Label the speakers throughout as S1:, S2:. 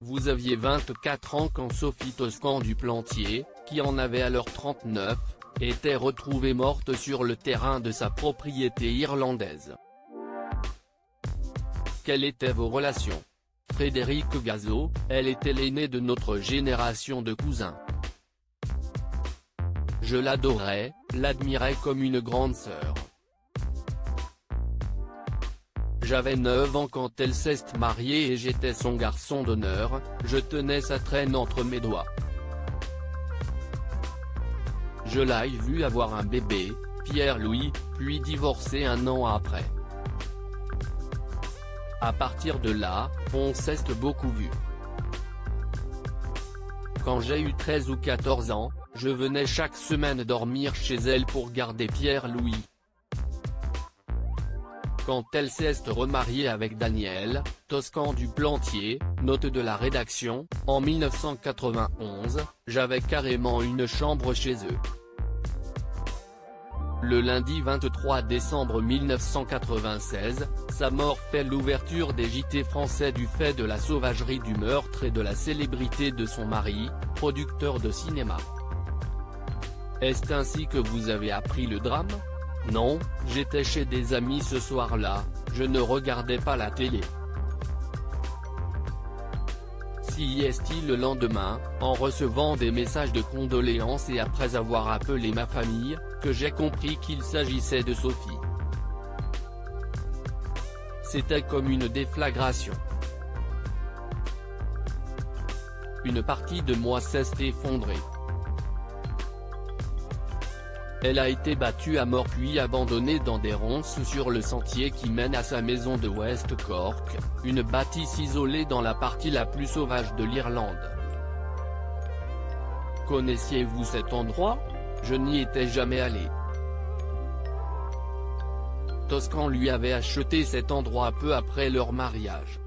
S1: Vous aviez 24 ans quand Sophie Toscan du Plantier, qui en avait alors 39, était retrouvée morte sur le terrain de sa propriété irlandaise. Quelles étaient vos relations? Frédéric Gazot, elle était l'aînée de notre génération de cousins. Je l'adorais, l'admirais comme une grande sœur. J'avais 9 ans quand elle s'est mariée et j'étais son garçon d'honneur, je tenais sa traîne entre mes doigts. Je l'ai vu avoir un bébé, Pierre-Louis, puis divorcer un an après. À partir de là, on s'est beaucoup vu. Quand j'ai eu 13 ou 14 ans, je venais chaque semaine dormir chez elle pour garder Pierre-Louis. Quand elle s'est remariée avec Daniel Toscan du Plantier, note de la rédaction, en 1991, j'avais carrément une chambre chez eux. Le lundi 23 décembre 1996, sa mort fait l'ouverture des JT français du fait de la sauvagerie du meurtre et de la célébrité de son mari, producteur de cinéma. Est-ce ainsi que vous avez appris le drame? Non, j'étais chez des amis ce soir-là, je ne regardais pas la télé. Si est-il le lendemain, en recevant des messages de condoléances et après avoir appelé ma famille, que j'ai compris qu'il s'agissait de Sophie. C'était comme une déflagration. Une partie de moi s'est effondrée. Elle a été battue à mort puis abandonnée dans des ronces sur le sentier qui mène à sa maison de West Cork, une bâtisse isolée dans la partie la plus sauvage de l'Irlande. Connaissiez-vous cet endroit? Je n'y étais jamais allé. Toscan lui avait acheté cet endroit peu après leur mariage.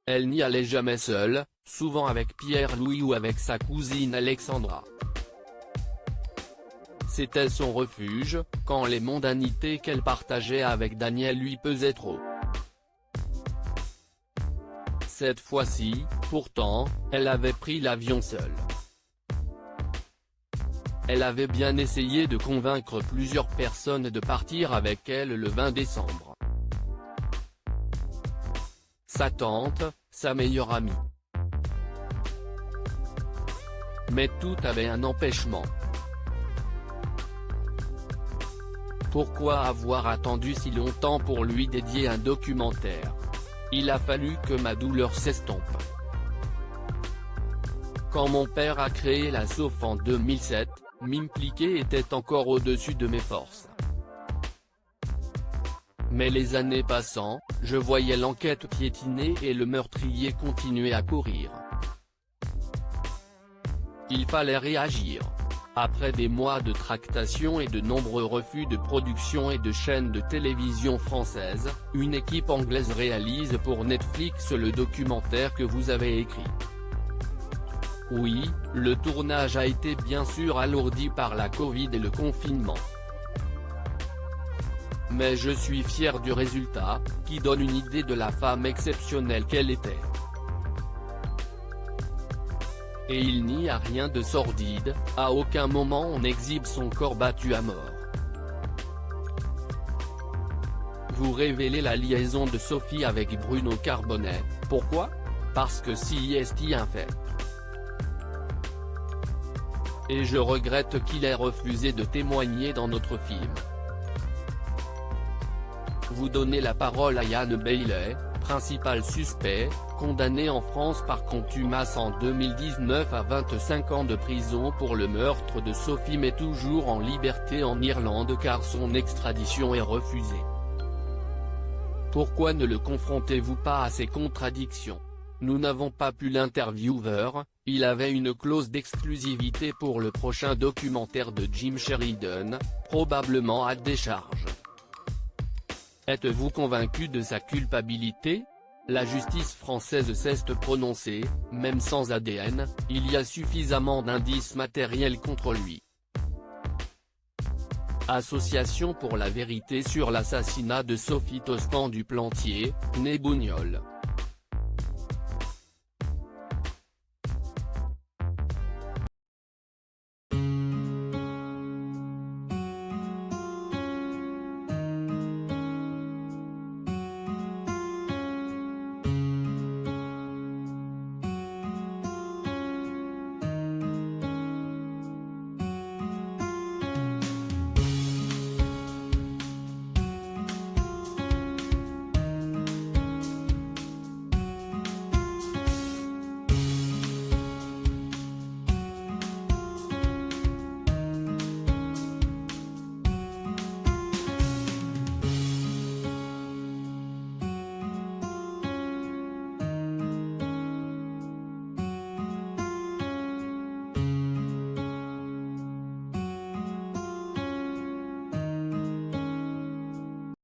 S1: Elle n'y allait jamais seule, souvent avec Pierre-Louis ou avec sa cousine Alexandra. C'était son refuge, quand les mondanités qu'elle partageait avec Daniel lui pesaient trop. Cette fois-ci, pourtant, elle avait pris l'avion seule. Elle avait bien essayé de convaincre plusieurs personnes de partir avec elle le 20 décembre. Sa tante, sa meilleure amie. Mais tout avait un empêchement. Pourquoi avoir attendu si longtemps pour lui dédier un documentaire? Il a fallu que ma douleur s'estompe. Quand mon père a créé la SOF en 2007, m'impliquer était encore au-dessus de mes forces. Mais les années passant, je voyais l'enquête piétiner et le meurtrier continuer à courir. Il fallait réagir. Après des mois de tractation et de nombreux refus de production et de chaînes de télévision françaises, une équipe anglaise réalise pour Netflix le documentaire que vous avez écrit. Oui, le tournage a été bien sûr alourdi par la Covid et le confinement. Mais je suis fier du résultat, qui donne une idée de la femme exceptionnelle qu'elle était. Et il n'y a rien de sordide, à aucun moment on exhibe son corps battu à mort. Vous révélez la liaison de Sophie avec Bruno Carbonnet, pourquoi? Parce que si est un fait. Et je regrette qu'il ait refusé de témoigner dans notre film. Vous donnez la parole à Yann Bailey, principal suspect, condamné en France par contumace en 2019 à 25 ans de prison pour le meurtre de Sophie mais toujours en liberté en Irlande car son extradition est refusée. Pourquoi ne le confrontez-vous pas à ces contradictions? Nous n'avons pas pu l'intervieweur, il avait une clause d'exclusivité pour le prochain documentaire de Jim Sheridan, probablement à décharge. Êtes-vous convaincu de sa culpabilité? La justice française s'est prononcée, même sans ADN, il y a suffisamment d'indices matériels contre lui. Association pour la vérité sur l'assassinat de Sophie Toscan du Plantier, née Bougnolles.